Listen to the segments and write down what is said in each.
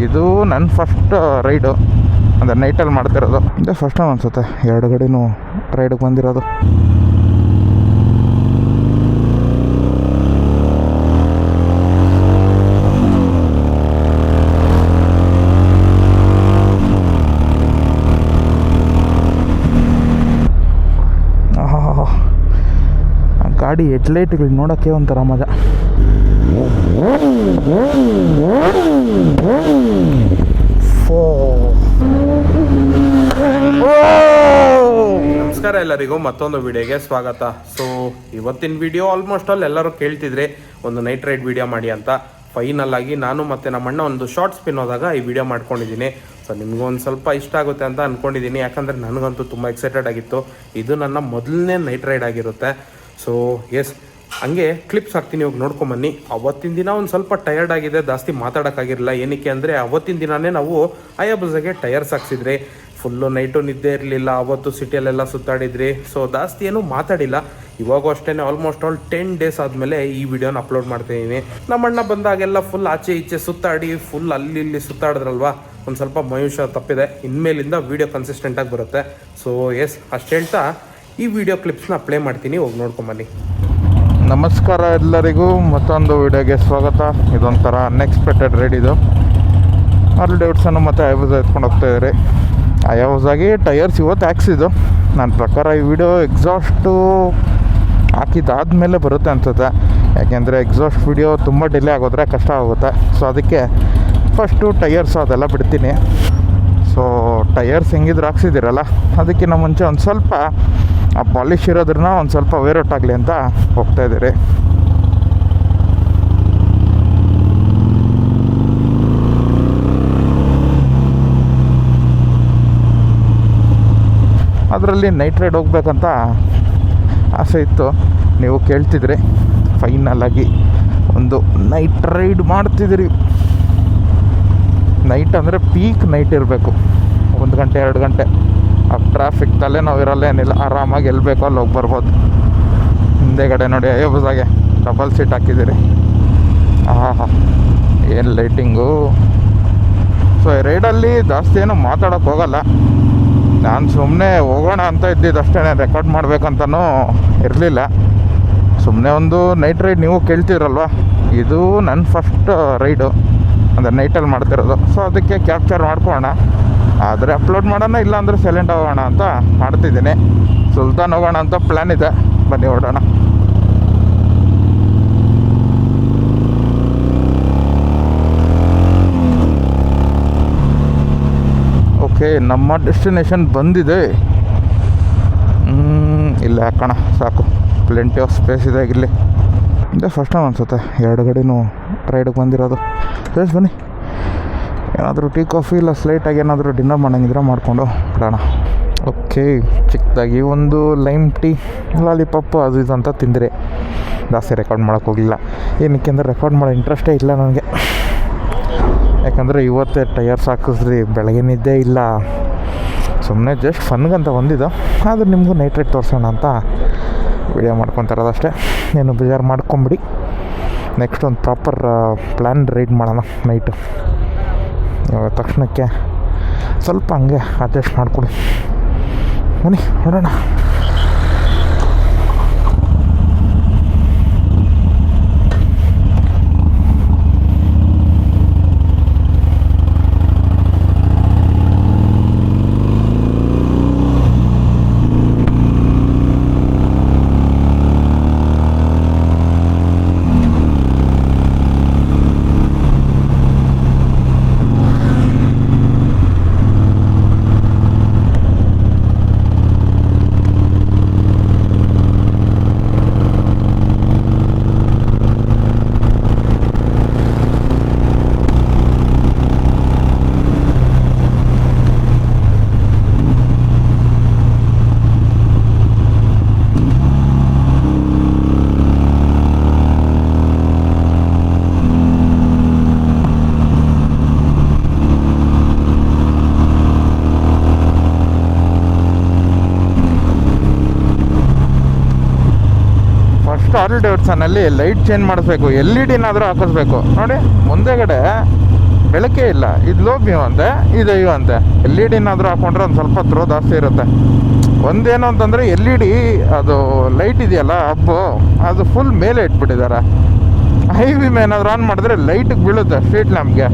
ಇದು ನನ್ನ first raid ಅಂದರೆ ನೈಟಲ್ಲಿ ಮಾಡ್ತಿರೋದು. ಇದೇ ಫಸ್ಟ್ ಟೈಮ್ ಅನಿಸುತ್ತೆ ಎರಡು ಗಡಿನೂ ರೈಡಿಗೆ ಬಂದಿರೋದು. ಗಾಡಿ ಹೆಡ್ಲೈಟ್ಗಳು ನೋಡೋಕ್ಕೆ ಒಂಥರ ಮಜಾ. ನಮಸ್ಕಾರ ಎಲ್ಲರಿಗೂ ಮತ್ತೊಂದು ವಿಡಿಯೋಗೆ ಸ್ವಾಗತ. ಸೊ ಇವತ್ತಿನ ವಿಡಿಯೋ ಆಲ್ಮೋಸ್ಟ್ ಆಲ್ ಎಲ್ಲರೂ ಕೇಳ್ತಿದ್ರೆ ಒಂದು ನೈಟ್ ರೈಡ್ ವಿಡಿಯೋ ಮಾಡಿ ಅಂತ. ಫೈನಲ್ ಆಗಿ ನಾನು ಮತ್ತು ನಮ್ಮಣ್ಣ ಒಂದು ಶಾರ್ಟ್ ಸ್ಪಿನ್ ಹೋದಾಗ ಈ ವಿಡಿಯೋ ಮಾಡ್ಕೊಂಡಿದ್ದೀನಿ. ಸೊ ನಿಮಗೂ ಒಂದು ಸ್ವಲ್ಪ ಇಷ್ಟ ಆಗುತ್ತೆ ಅಂತ ಅಂದ್ಕೊಂಡಿದ್ದೀನಿ, ಯಾಕಂದರೆ ನನಗಂತೂ ತುಂಬ ಎಕ್ಸೈಟೆಡ್ ಆಗಿತ್ತು. ಇದು ನನ್ನ ಮೊದಲನೇ ನೈಟ್ ರೈಡ್ ಆಗಿರುತ್ತೆ. ಸೊ ಎಸ್, ಹಂಗೆ ಕ್ಲಿಪ್ಸ್ ಹಾಕ್ತೀನಿ, ಹೋಗಿ ನೋಡ್ಕೊಂಬನ್ನಿ. ಅವತ್ತಿನ ದಿನ ಒಂದು ಸ್ವಲ್ಪ ಟಯರ್ಡ್ ಆಗಿದೆ, ಜಾಸ್ತಿ ಮಾತಾಡೋಕ್ಕಾಗಿರಲಿಲ್ಲ. ಏನಕ್ಕೆ ಅಂದರೆ ಅವತ್ತಿನ ದಿನವೇ ನಾವು ಹಯಾಬುಸಾಗೆ ಟಯರ್ಸ್ ಹಾಕ್ಸಿದ್ರಿ. ಫುಲ್ಲು ನೈಟು ನಿದ್ದೆ ಇರಲಿಲ್ಲ. ಅವತ್ತು ಸಿಟಿಯಲ್ಲೆಲ್ಲ ಸುತ್ತಾಡಿದ್ರಿ. ಸೊ ಜಾಸ್ತಿ ಏನೂ ಮಾತಾಡಿಲ್ಲ. ಇವಾಗೂ ಅಷ್ಟೇ ಆಲ್ಮೋಸ್ಟ್ ಆಲ್ 10 days ಆದಮೇಲೆ ಈ ವಿಡಿಯೋನ ಅಪ್ಲೋಡ್ ಮಾಡ್ತಿದ್ದೀನಿ. ನಮ್ಮಣ್ಣ ಬಂದಾಗೆಲ್ಲ ಫುಲ್ ಆಚೆ ಈಚೆ ಸುತ್ತಾಡಿ ಫುಲ್ ಅಲ್ಲಿ ಇಲ್ಲಿ ಸುತ್ತಾಡಿದ್ರಲ್ವಾ, ಒಂದು ಸ್ವಲ್ಪ ಮನುಷ್ಯ ತಪ್ಪಿದೆ. ಇನ್ಮೇಲಿಂದ ವೀಡಿಯೋ ಕನ್ಸಿಸ್ಟೆಂಟಾಗಿ ಬರುತ್ತೆ. ಸೊ ಎಸ್, ಅಷ್ಟು ಹೇಳ್ತಾ ಈ ವಿಡಿಯೋ ಕ್ಲಿಪ್ಸ್ನ ಪ್ಲೇ ಮಾಡ್ತೀನಿ, ಹೋಗಿ ನೋಡ್ಕೊಂಬನ್ನಿ. ನಮಸ್ಕಾರ ಎಲ್ಲರಿಗೂ, ಮತ್ತೊಂದು ವಿಡಿಯೋಗೆ ಸ್ವಾಗತ. ಇದೊಂಥರ ಅನ್ಎಕ್ಸ್ಪೆಕ್ಟೆಡ್ ರೈಡ್ ಇದು. ಅಲ್ಲಿ ಡೇವಿಡ್ಸನ್ನು ಮತ್ತು ಹಯಾಬುಸಾ ಎತ್ಕೊಂಡು ಹೋಗ್ತಾಯಿದ್ರಿ. ಹಯಾಬುಸಾಗಿ ಟಯರ್ಸ್ ಇವತ್ತು ಹಾಕ್ಸಿದ್ದು. ನನ್ನ ಪ್ರಕಾರ ಈ ವಿಡಿಯೋ ಎಕ್ಸಾಸ್ಟು ಹಾಕಿದ್ದಾದಮೇಲೆ ಬರುತ್ತೆ ಅನಿಸುತ್ತೆ, ಯಾಕೆಂದರೆ ಎಕ್ಸಾಸ್ಟ್ ವಿಡಿಯೋ ತುಂಬ ಡಿಲೇ ಆಗೋದ್ರೆ ಕಷ್ಟ ಆಗುತ್ತೆ. ಸೊ ಅದಕ್ಕೆ ಫಸ್ಟು ಟಯರ್ಸು ಅದೆಲ್ಲ ಬಿಡ್ತೀನಿ. ಸೊ ಟಯರ್ಸ್ ಹೆಂಗಿದ್ರು ಹಾಕ್ಸಿದ್ದೀರಲ್ಲ, ಅದಕ್ಕಿಂತ ಮುಂಚೆ ಒಂದು ಸ್ವಲ್ಪ ಆ ಪಾಲಿಶ್ ಇರೋದ್ರನ್ನ ಒಂದು ಸ್ವಲ್ಪ ವೇರೌಟ್ ಆಗಲಿ ಅಂತ ಹೋಗ್ತಾಯಿದ್ದೀರಿ. ಅದರಲ್ಲಿ ನೈಟ್ ರೈಡ್ ಹೋಗ್ಬೇಕಂತ ಆಸೆ ಇತ್ತು, ನೀವು ಕೇಳ್ತಿದ್ರಿ. ಫೈನಲ್ ಆಗಿ ಒಂದು ನೈಟ್ ರೈಡ್ ಮಾಡ್ತಿದ್ದೀರಿ. ನೈಟ್ ಅಂದರೆ ಪೀಕ್ ನೈಟ್ ಇರಬೇಕು, 1 ಗಂಟೆ 2 ಗಂಟೆ. ಆ ಟ್ರಾಫಿಕ್ ತಲೆನೋವು ಇರಲ್ಲ, ಏನಿಲ್ಲ, ಆರಾಮಾಗಿ ಎಲ್ಲಿ ಬೇಕೋ ಅಲ್ಲಿ ಹೋಗಿ ಬರ್ಬೋದು. ಹಿಂದೆಗಡೆ ನೋಡಿ ಹಯಾಬುಸಾಗೆ ಡಬಲ್ ಸೀಟ್ ಹಾಕಿದ್ದೀರಿ. ಆಹಾ, ಏನು ಲೈಟಿಂಗು. ಸೊ ಈ ರೈಡಲ್ಲಿ ಜಾಸ್ತಿ ಏನೂ ಮಾತಾಡೋಕ್ಕೆ ಹೋಗಲ್ಲ. ನಾನು ಸುಮ್ಮನೆ ಹೋಗೋಣ ಅಂತ ಇದ್ದಿದ್ದಷ್ಟೇ, ರೆಕಾರ್ಡ್ ಮಾಡಬೇಕಂತನೂ ಇರಲಿಲ್ಲ. ಸುಮ್ಮನೆ ಒಂದು ನೈಟ್ ರೈಡ್, ನೀವು ಕೇಳ್ತಿದ್ರಲ್ವ, ಇದು ನನ್ನ ಫಸ್ಟ್ ರೈಡು ಅಂದರೆ ನೈಟಲ್ಲಿ ಮಾಡ್ತಿರೋದು. ಸೊ ಅದಕ್ಕೆ ಕ್ಯಾಪ್ಚರ್ ಮಾಡ್ಕೊಳ್ಳೋಣ, ಆದರೆ ಅಪ್ಲೋಡ್ ಮಾಡೋಣ, ಇಲ್ಲಾಂದರೆ ಸೈಲೆಂಟ್ ಹೋಗೋಣ ಅಂತ ಮಾಡ್ತಿದ್ದೀನಿ. ಸುಲ್ತಾನ್ ಹೋಗೋಣ ಅಂತ ಪ್ಲ್ಯಾನ್ ಇದೆ, ಬನ್ನಿ ಹೊರಡೋಣ. ಓಕೆ, ನಮ್ಮ ಡೆಸ್ಟಿನೇಷನ್ ಬಂದಿದೆ. ಇಲ್ಲ ಹಾಕೋಣ, ಸಾಕು, ಪ್ಲೆಂಟಿ ಆಫ್ ಸ್ಪೇಸ್ ಇದೆ ಇಲ್ಲಿ. ಇದೇ ಫಸ್ಟ್ ಟೈಮ್ ಅನಿಸುತ್ತೆ ಎರಡು ಗಡಿನೂ ರೈಡಿಗೆ ಬಂದಿರೋದು. ಪ್ಲೇಸ್ ಬನ್ನಿ, ಏನಾದರೂ ಟೀ ಕಾಫಿ ಇಲ್ಲ ಸ್ಲೈಟಾಗಿ ಏನಾದರೂ ಡಿನ್ನರ್ ಮಾಡೋಂಗಿದ್ರೆ ಮಾಡಿಕೊಂಡು ಬಿಡೋಣ. ಓಕೆ, ಚಿಕ್ಕದಾಗಿ ಒಂದು ಲೈಮ್ ಟೀ, ಲಾಲಿಪಾಪು ಅದು ಇದು ಅಂತ ತಿಂದರೆ ಜಾಸ್ತಿ ರೆಕಾರ್ಡ್ ಮಾಡೋಕ್ಕೆ ಹೋಗಲಿಲ್ಲ. ಏನಕ್ಕೆ ಅಂದರೆ ರೆಕಾರ್ಡ್ ಮಾಡೋ ಇಂಟ್ರೆಸ್ಟೇ ಇಲ್ಲ ನನಗೆ. ಯಾಕಂದರೆ ಇವತ್ತೇ ಟಯರ್ಸ್ ಹಾಕಿಸ್ರಿ, ಬೆಳಗ್ಗೆ ನಿದ್ದೆ ಇಲ್ಲ. ಸುಮ್ಮನೆ ಜಸ್ಟ್ ಫನ್ಗಂತ ಬಂದಿದ್ದು, ಆದರೂ ನಿಮಗೂ ನೈಟ್ ರೈಡ್ ತೋರಿಸೋಣ ಅಂತ ವಿಡಿಯೋ ಮಾಡ್ಕೊತಾರದಷ್ಟೇ. ಏನು ಬೇಜಾರು ಮಾಡ್ಕೊಂಬಿಡಿ. ನೆಕ್ಸ್ಟ್ ಒಂದು ಪ್ರಾಪರ್ ಪ್ಲ್ಯಾನ್ ರೈಡ್ ಮಾಡೋಣ ನೈಟು. ಇವಾಗ ತಕ್ಷಣಕ್ಕೆ ಸ್ವಲ್ಪ ಹಂಗೆ ಅಡ್ಜಸ್ಟ್ ಮಾಡಿಕೊಡಿ. ಬನ್ನಿ ನೋಡೋಣ. ಹಾರ್ಲಿ ಡೇವಿಡ್ಸನ್ನಲ್ಲಿ ಲೈಟ್ ಚೇಂಜ್ ಮಾಡಿಸ್ಬೇಕು, LED ಹಾಕಿಸ್ಬೇಕು. ನೋಡಿ ಮುಂದೆಗಡೆ ಬೆಳಕೇ ಇಲ್ಲ. ಇದು ಲೋ ಬೀಮ್ ಅಂತೆ, ಇದು ಇವು ಅಂತೆ. LED ಏನಾದರೂ ಹಾಕೊಂಡ್ರೆ ಒಂದು ಸ್ವಲ್ಪ ಥ್ರೋ ಜಾಸ್ತಿ ಇರುತ್ತೆ. ಒಂದೇನು ಅಂತಂದರೆ LED ಅದು ಲೈಟ್ ಇದೆಯಲ್ಲ ಅಪ್ಪು, ಅದು ಫುಲ್ ಮೇಲೆ ಇಟ್ಬಿಟ್ಟಿದ್ದಾರೆ. ಹೈ ಬೀಮ್ ಏನಾದರೂ ಆನ್ ಮಾಡಿದ್ರೆ ಲೈಟಿಗೆ ಬೀಳುತ್ತೆ ಸ್ಟ್ರೀಟ್ ಲ್ಯಾಂಪ್ಗೆ.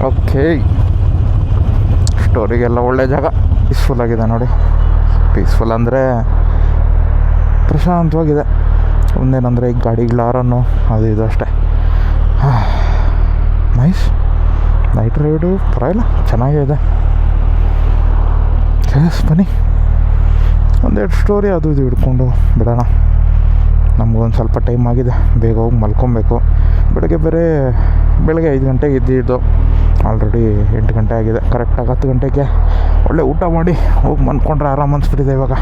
ಓಕೆ, ಸ್ಟೋರಿಗೆಲ್ಲ ಒಳ್ಳೆ ಜಾಗ, ಪೀಸ್ಫುಲ್ ಆಗಿದೆ ನೋಡಿ. ಪೀಸ್ಫುಲ್ ಅಂದರೆ ಪ್ರಶಾಂತವಾಗಿದೆ. ಒಂದೇನಂದರೆ ಈ ಗಾಡಿಗಳ ಹಾರನ್ನು ಅದು ಇದು ಅಷ್ಟೇ. ನೈಸ್. ನೈಟ್ ರೈಡು ಪರವಾಗಿಲ್ಲ, ಚೆನ್ನಾಗಿದೆ. ಬನ್ನಿ ಒಂದೆರಡು ಸ್ಟೋರಿ ಅದು ಇದು ಹಿಡ್ಕೊಂಡು ಬಿಡೋಣ. ನಮಗೊಂದು ಸ್ವಲ್ಪ ಟೈಮ್ ಆಗಿದೆ, ಬೇಗ ಹೋಗಿ ಮಲ್ಕೊಬೇಕು. ಬೆಳಗ್ಗೆ 5 ಗಂಟೆಗೆ ಇದ್ದಿದ್ದು, ಆಲ್ರೆಡಿ 8 ಗಂಟೆ ಆಗಿದೆ. ಕರೆಕ್ಟಾಗಿ 10 ಗಂಟೆಗೆ ಒಳ್ಳೆ ಊಟ ಮಾಡಿ ಹೋಗಿ ಮಲ್ಕೊಂಡ್ರೆ ಆರಾಮ ಅನಿಸ್ಬಿಟ್ಟಿದೆ ಇವಾಗ.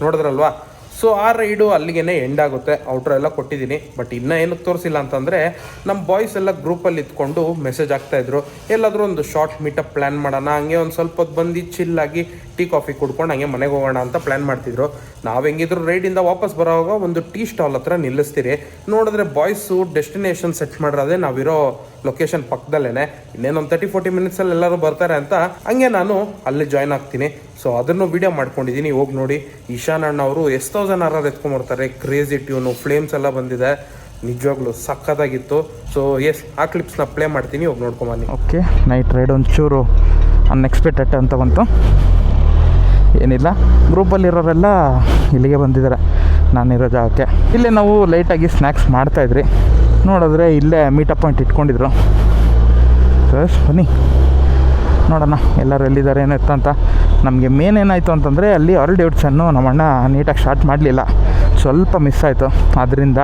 ನೋಡಿದ್ರಲ್ವಾ? ಸೊ ಆ ರೈಡು ಅಲ್ಲಿಗೆ ಎಂಡ್ ಆಗುತ್ತೆ. ಔಟ್ರ್ ಎಲ್ಲ ಕೊಟ್ಟಿದ್ದೀನಿ. ಬಟ್ ಇನ್ನೂ ಏನಕ್ಕೆ ತೋರಿಸಿಲ್ಲ ಅಂತಂದರೆ, ನಮ್ಮ ಬಾಯ್ಸ್ ಎಲ್ಲ ಗ್ರೂಪಲ್ಲಿ ಇದ್ಕೊಂಡು ಮೆಸೇಜ್ ಆಗ್ತಾಯಿದ್ರು, ಎಲ್ಲಾದರೂ ಒಂದು ಶಾರ್ಟ್ ಮೀಟಪ್ ಪ್ಲ್ಯಾನ್ ಮಾಡೋಣ, ಹಂಗೆ ಒಂದು ಸ್ವಲ್ಪ ಹೊತ್ತು ಬಂದು ಚಿಲ್ಲಾಗಿ ಟೀ ಕಾಫಿ ಕುಡ್ಕೊಂಡು ಹಂಗೆ ಮನೆಗೆ ಹೋಗೋಣ ಅಂತ ಪ್ಲ್ಯಾನ್ ಮಾಡ್ತಿದ್ರು. ನಾವು ಹೆಂಗಿದ್ರು ರೈಡಿಂದ ವಾಪಸ್ ಬರೋವಾಗ ಒಂದು ಟೀ ಸ್ಟಾಲ್ ಹತ್ರ ನಿಲ್ಲಿಸ್ತೀರಿ. ನೋಡಿದ್ರೆ ಬಾಯ್ಸು ಡೆಸ್ಟಿನೇಷನ್ ಸೆಟ್ ಮಾಡಿರೋದೇ ನಾವಿರೋ ಲೊಕೇಶನ್ ಪಕ್ಕದಲ್ಲೇ. ಇನ್ನೇನೊಂದು 30-40 ಮಿನಿಟ್ಸಲ್ಲಿ ಎಲ್ಲರೂ ಬರ್ತಾರೆ ಅಂತ ಹಂಗೆ ನಾನು ಅಲ್ಲಿ ಜಾಯ್ನ್ ಆಗ್ತೀನಿ. ಸೊ ಅದನ್ನು ವೀಡಿಯೋ ಮಾಡ್ಕೊಂಡಿದ್ದೀನಿ, ಹೋಗಿ ನೋಡಿ. ಈಶಾನ್ ಅಣ್ಣ ಅವರು S1000 ಎತ್ಕೊಂಡ್ಬರ್ತಾರೆ. ಕ್ರೇಜಿ ಟ್ಯೂನು, ಫ್ಲೇಮ್ಸ್ ಎಲ್ಲ ಬಂದಿದೆ, ನಿಜವಾಗ್ಲೂ ಸಕ್ಕತ್ತಾಗಿತ್ತು. ಸೊ ಆ ಕ್ಲಿಪ್ಸ್ನ ಪ್ಲೇ ಮಾಡ್ತೀನಿ, ಹೋಗಿ ನೋಡ್ಕೊಂಬನ್ನಿ. ಓಕೆ, ನೈಟ್ ರೈಡ್ ಒಂಚೂರು ಅನ್ಎಕ್ಸ್ಪೆಕ್ಟೆಡ್ ಅಂತ ಬಂತು. ಏನಿಲ್ಲ, ಗ್ರೂಪಲ್ಲಿರೋರೆಲ್ಲ ಇಲ್ಲಿಗೆ ಬಂದಿದ್ದಾರೆ, ನಾನಿರೋ ಜಾಗಕ್ಕೆ. ಇಲ್ಲೇ ನಾವು ಲೈಟಾಗಿ ಸ್ನ್ಯಾಕ್ಸ್ ಮಾಡ್ತಾಯಿದ್ರಿ. ನೋಡಿದ್ರೆ ಇಲ್ಲೇ ಮೀಟಪ್ ಪಾಯಿಂಟ್ ಇಟ್ಕೊಂಡಿದ್ರು. ಬಸ್ ಬನ್ನಿ ನೋಡೋಣ ಎಲ್ಲರೂ ಎಲ್ಲಿದ್ದಾರೆ ಏನಿತ್ತು ಅಂತ. ನಮಗೆ ಮೇನ್ ಏನಾಯಿತು ಅಂತಂದರೆ, ಅಲ್ಲಿ ಹಾರ್ಲೆ ಡೇವಿಡ್ಸನ್ನು ನಮ್ಮಣ್ಣ ನೀಟಾಗಿ ಸ್ಟಾರ್ಟ್ ಮಾಡಲಿಲ್ಲ, ಸ್ವಲ್ಪ ಮಿಸ್ ಆಯಿತು. ಆದ್ದರಿಂದ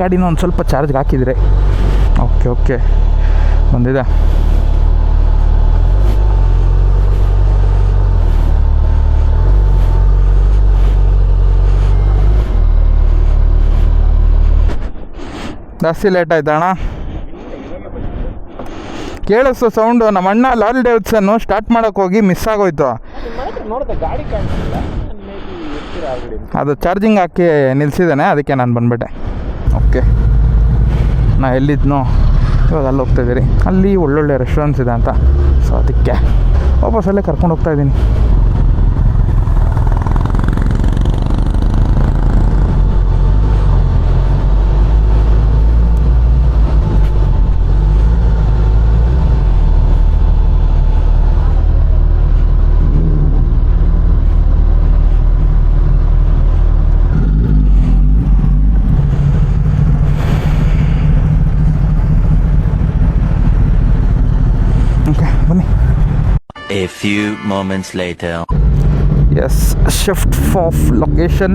ಗಾಡಿನ ಒಂದು ಸ್ವಲ್ಪ ಚಾರ್ಜ್ಗೆ ಹಾಕಿದ್ರಿ. ಓಕೆ ಬಂದಿದೆ. ಜಾಸ್ತಿ ಲೇಟ್ ಆಯ್ತಾ ಅಣ್ಣ? ಕೇಳಿಸ್ತು ಸೌಂಡು. ನಮ್ಮ ಅಣ್ಣ ಹಾರ್ಲೆ ಡೇವಿಡ್ಸನ್ನು ಸ್ಟಾರ್ಟ್ ಮಾಡೋಕ್ಕೆ ಹೋಗಿ ಮಿಸ್ ಆಗೋಯ್ತು. ಅದು ಚಾರ್ಜಿಂಗ್ ಹಾಕಿ ನಿಲ್ಲಿಸಿದ್ದಾನೆ, ಅದಕ್ಕೆ ನಾನು ಬಂದುಬಿಟ್ಟೆ. ಓಕೆ, ನಾ ಎಲ್ಲಿದ್ನೋ ಇವಾಗ ಅಲ್ಲಿ ಹೋಗ್ತಾಯಿದ್ದೀರಿ. ಅಲ್ಲಿ ಒಳ್ಳೊಳ್ಳೆ ರೆಸ್ಟೋರೆಂಟ್ಸ್ ಇದೆ ಅಂತ, ಸೊ ಅದಕ್ಕೆ ವಾಪಸ್ಸಲ್ಲೇ ಕರ್ಕೊಂಡು ಹೋಗ್ತಾಯಿದ್ದೀನಿ. A few moments later. Yes, shift of location.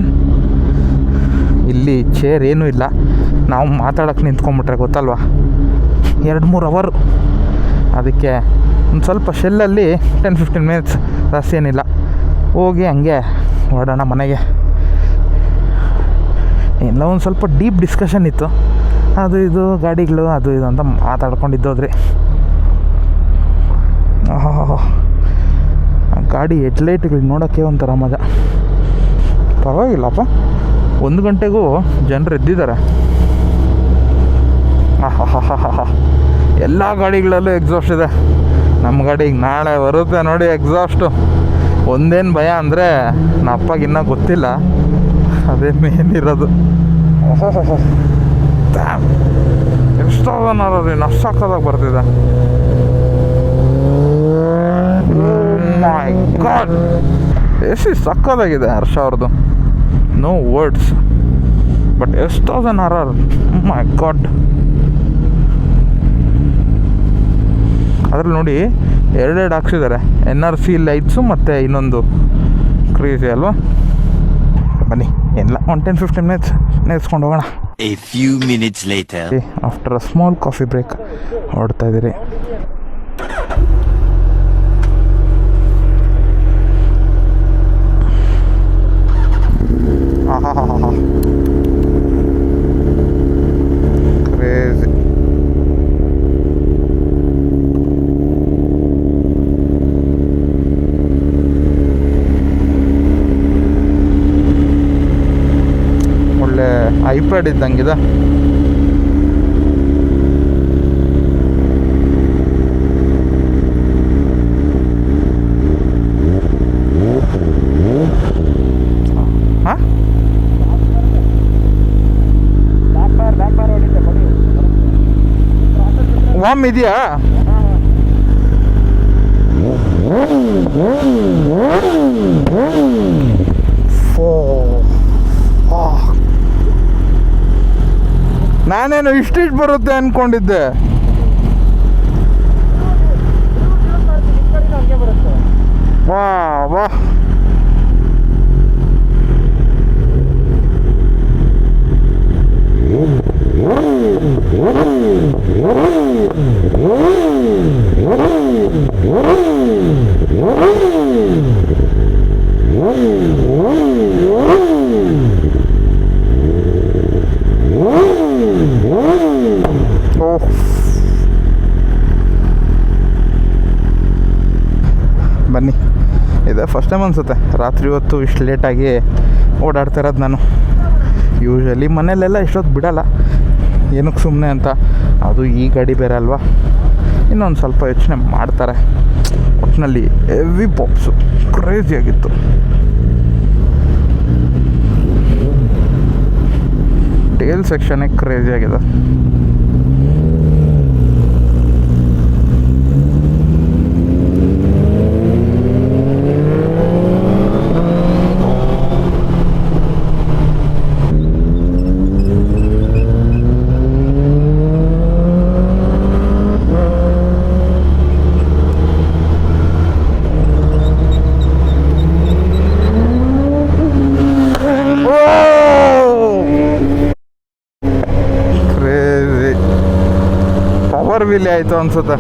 ಇಲ್ಲಿ ಚೇರ್ ಏನೂ ಇಲ್ಲ, ನಾವು ಮಾತಾಡೋಕ್ಕೆ ನಿಂತ್ಕೊಂಡ್ಬಿಟ್ರೆ ಗೊತ್ತಲ್ವ, 2-3 ಅವರ್. ಅದಕ್ಕೆ ಒಂದು ಸ್ವಲ್ಪ ಶೆಲ್ಲಲ್ಲಿ 10-15 ಮಿನಿಟ್ಸ್, ಜಾಸ್ತಿ ಏನಿಲ್ಲ. ಹೋಗಿ ಹಂಗೆ ಹೊರಡೋಣ ಮನೆಗೆ. ಎಲ್ಲ ಒಂದು ಸ್ವಲ್ಪ ಡೀಪ್ ಡಿಸ್ಕಷನ್ ಇತ್ತು, ಅದು ಇದು ಗಾಡಿಗಳು ಅದು ಇದು ಅಂತ ಮಾತಾಡ್ಕೊಂಡಿದ್ದೋದ್ರಿ. ಗಾಡಿ ಹೆಡ್ಲೈಟ್ಗಳು ನೋಡೋಕ್ಕೆ ಒಂಥರ ಮಜಾ. ಪರವಾಗಿಲ್ಲಪ್ಪ, 1 ಗಂಟೆಗೂ ಜನರು ಎದ್ದಿದ್ದಾರೆ. ಎಲ್ಲ ಗಾಡಿಗಳಲ್ಲೂ ಎಕ್ಸಾಸ್ಟ್ ಇದೆ. ನಮ್ಮ ಗಾಡಿಗೆ ನಾಳೆ ಬರುತ್ತೆ ನೋಡಿ ಎಕ್ಸಾಸ್ಟು. ಒಂದೇನು ಭಯ ಅಂದರೆ ನಮ್ಮ ಅಪ್ಪಗೆ ಇನ್ನೂ ಗೊತ್ತಿಲ್ಲ, ಅದೇ ಮೇನ್ ಇರೋದು. ಎಷ್ಟೋದನ್ನೋದು ಅಷ್ಟು ಸಕ್ಕದಾಗಿ ಬರ್ತಿದೆ. ಮೈ ಗಾಡ್, ಎಷ್ಟು ಸಕ್ಕದಾಗಿದೆ ಹರ್ಷ ಅವ್ರದ್ದು. ನೋ ವರ್ಡ್ಸ್, ಬಟ್ ಎಷ್ಟೋದನ್ನ ಮೈ ಗಾಡ್. ಅದ್ರಲ್ಲಿ ನೋಡಿ ಎರಡೆರಡು ಹಾಕ್ಸಿದ್ದಾರೆ, NRC ಲೈಟ್ಸು ಮತ್ತು ಇನ್ನೊಂದು ಕ್ರೇಜಿ ಅಲ್ವಾ. ಬನ್ನಿ ಎಲ್ಲ 10-15 ಮಿನಿಟ್ಸ್ ನೆನೆಸ್ಕೊಂಡು ಹೋಗೋಣ. A few minutes later. After a small coffee break ಹೊಡ್ತಾ ಇದ್ದೀರಿ. ಕ್ರೇಜಿ. ಒಳ್ಳೆ ಐಪ್ಯಾಡ್ ಇದ್ದಂಗಿದೆ. ಹಾಂ, ವಾಮ್ ಇದೆಯಾ? ನಾನೇನು ಇಷ್ಟಿಷ್ಟು ಬರುತ್ತೆ ಅಂದ್ಕೊಂಡಿದ್ದೆ. ವಾ ವಾ, ಬನ್ನಿ. ಇದೆ ಫಸ್ಟ್ ಟೈಮ್ ಅನಿಸುತ್ತೆ ರಾತ್ರಿ ಹೊತ್ತು ಇಷ್ಟು ಲೇಟಾಗಿ ಓಡಾಡ್ತಾ ಇರೋದು ನಾನು. ಯೂಶ್ವಲಿ ಮನೇಲೆಲ್ಲ ಇಷ್ಟೊತ್ತು ಬಿಡೋಲ್ಲ, ಏನಕ್ಕೆ ಸುಮ್ಮನೆ ಅಂತ. ಅದು ಈ ಗಾಡಿ ಬೇರೆ ಅಲ್ವಾ, ಇನ್ನೊಂದು ಸ್ವಲ್ಪ ಯೋಚನೆ ಮಾಡ್ತಾರೆ. ಒಟ್ಟಿನಲ್ಲಿ ಹೆವಿ ಪಾಪ್ಸು ಕ್ರೇಜಿಯಾಗಿತ್ತು. ಟೇಲ್ ಸೆಕ್ಷನ್ನೇ ಕ್ರೇಜಿಯಾಗಿದೆ. ಪವರ್ ವೀಲ್ ಆಯಿತು ಅನ್ಸುತ್ತೆ.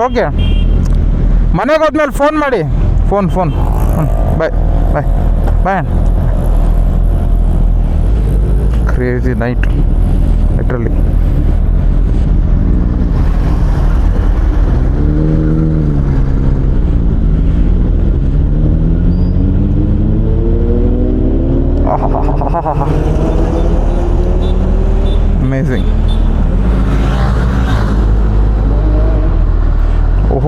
ಓಕೆ, ಮನೆಗೆ ಹೋದ್ಮೇಲೆ ಫೋನ್ ಮಾಡಿ. Phone bye bye bye. Crazy night literally. Amazing. Oh.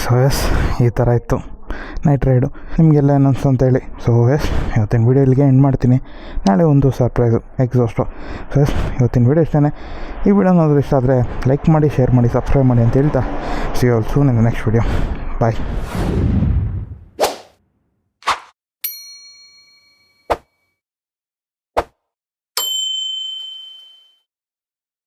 So yes, ಈ ಥರ ಇತ್ತು ನೈಟ್ ರೈಡು. ನಿಮಗೆಲ್ಲ ಏನನ್ಸು ಅಂತೇಳಿ. ಸೊ ಎಸ್, ಇವತ್ತಿನ ವೀಡಿಯೋ ಇಲ್ಲಿಗೆ ಎಂಡ್ ಮಾಡ್ತೀನಿ. ನಾಳೆ ಒಂದು ಸರ್ಪ್ರೈಸು ಎಕ್ಸಾಸ್ಟು. ಸೊ ಎಸ್, ಇವತ್ತಿನ ವೀಡಿಯೋ ಇಷ್ಟೇ. ಈ ವಿಡಿಯೋನಾದರೂ ಇಷ್ಟ ಆದರೆ ಲೈಕ್ ಮಾಡಿ, ಶೇರ್ ಮಾಡಿ, ಸಬ್ಸ್ಕ್ರೈಬ್ ಮಾಡಿ ಅಂತ ಹೇಳ್ತಾ see all soon in the next video. Bye.